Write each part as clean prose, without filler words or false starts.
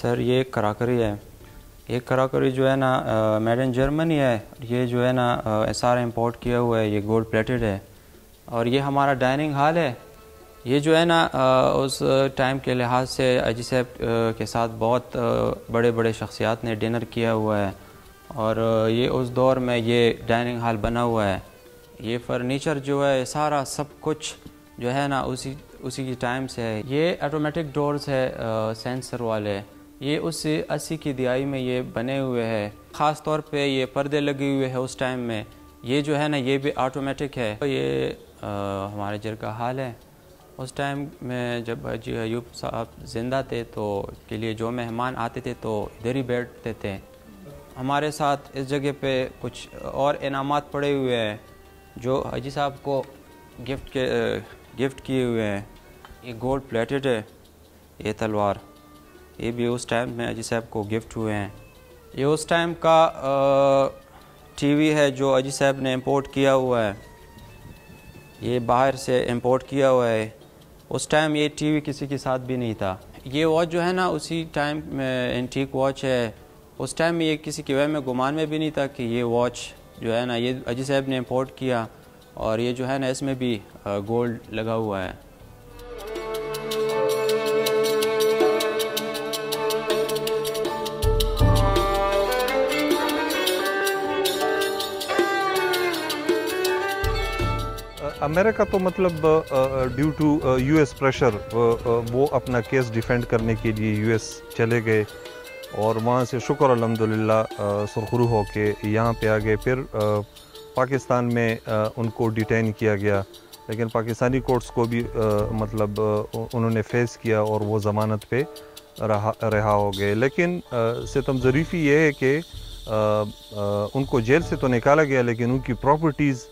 Sir ये कराकरी है। ये कराकरी जो है ना मेड इन जर्मनी है। ये जो है ना सारा इंपोर्ट किया हुआ है। ये गोल्ड प्लेटेड है और ये हमारा डाइनिंग हॉल है। ये जो है ना उस टाइम के लिहाज से अजी साहब के साथ बहुत बड़े बड़े शख्सियात ने डिनर किया हुआ है और ये उस दौर में ये डाइनिंग हॉल बना हुआ है। ये फर्नीचर जो है सारा सब कुछ जो है ना उसी की टाइम से है। ये ऑटोमेटिक डोर्स है सेंसर वाले। ये उस 80 की दिहाई में ये बने हुए हैं। ख़ास तौर पे ये पर्दे लगे हुए हैं उस टाइम में। ये जो है ना ये भी ऑटोमेटिक है। ये हमारे जरगा हाल है। उस टाइम में जब हाजी अयूब साहब ज़िंदा थे तो के लिए जो मेहमान आते थे तो इधर ही बैठते थे। हमारे साथ इस जगह पे कुछ और इनामात पड़े हुए हैं जो हाजी साहब को गिफ्ट किए हुए हैं। ये गोल्ड प्लेटेड है। ये तलवार ये भी उस टाइम में हाजी साहब को गिफ्ट हुए हैं। ये उस टाइम का टीवी है जो हाजी साहब ने इंपोर्ट किया हुआ है। ये बाहर से इंपोर्ट किया हुआ है। उस टाइम ये टीवी किसी के साथ भी नहीं था। ये वॉच जो है ना उसी टाइम में एंटीक वॉच है। उस टाइम में ये किसी के वह में गुमान में भी नहीं था कि ये वॉच जो है ना ये हाजी साहब ने इंपोर्ट किया और ये जो है ना इसमें भी गोल्ड लगा हुआ है। अमेरिका तो मतलब ड्यू टू यूएस प्रेशर वो अपना केस डिफेंड करने के लिए यूएस चले गए और वहाँ से शुक्र अल्हम्दुलिल्लाह सुरखरू हो के यहाँ पे आ गए। फिर पाकिस्तान में उनको डिटेन किया गया, लेकिन पाकिस्तानी कोर्ट्स को भी मतलब उन्होंने फेस किया और वो ज़मानत पे रहा हो गए। लेकिन सितम ज़रीफ़ी ये है कि उनको जेल से तो निकाला गया लेकिन उनकी प्रॉपर्टीज़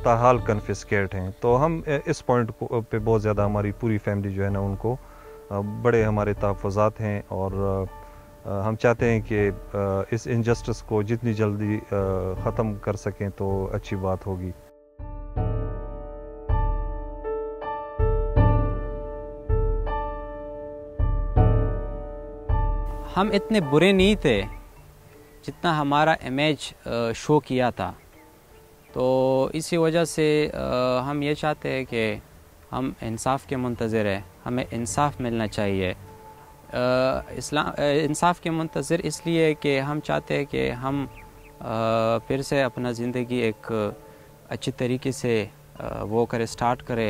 ताहाल कन्फिस्केट हैं। तो हम इस पॉइंट पे बहुत ज़्यादा हमारी पूरी फैमिली जो है ना उनको बड़े हमारे तहफ़्फ़ुज़ात हैं और हम चाहते हैं कि इस इनजस्टिस को जितनी जल्दी ख़त्म कर सकें तो अच्छी बात होगी। हम इतने बुरे नहीं थे जितना हमारा इमेज शो किया था। तो इसी वजह से हम ये चाहते हैं कि हम इंसाफ के मुंतज़िर हैं। हमें इंसाफ मिलना चाहिए। इंसाफ के मुंतज़िर इसलिए कि हम चाहते हैं कि हम फिर से अपना ज़िंदगी एक अच्छी तरीके से वो स्टार्ट करें।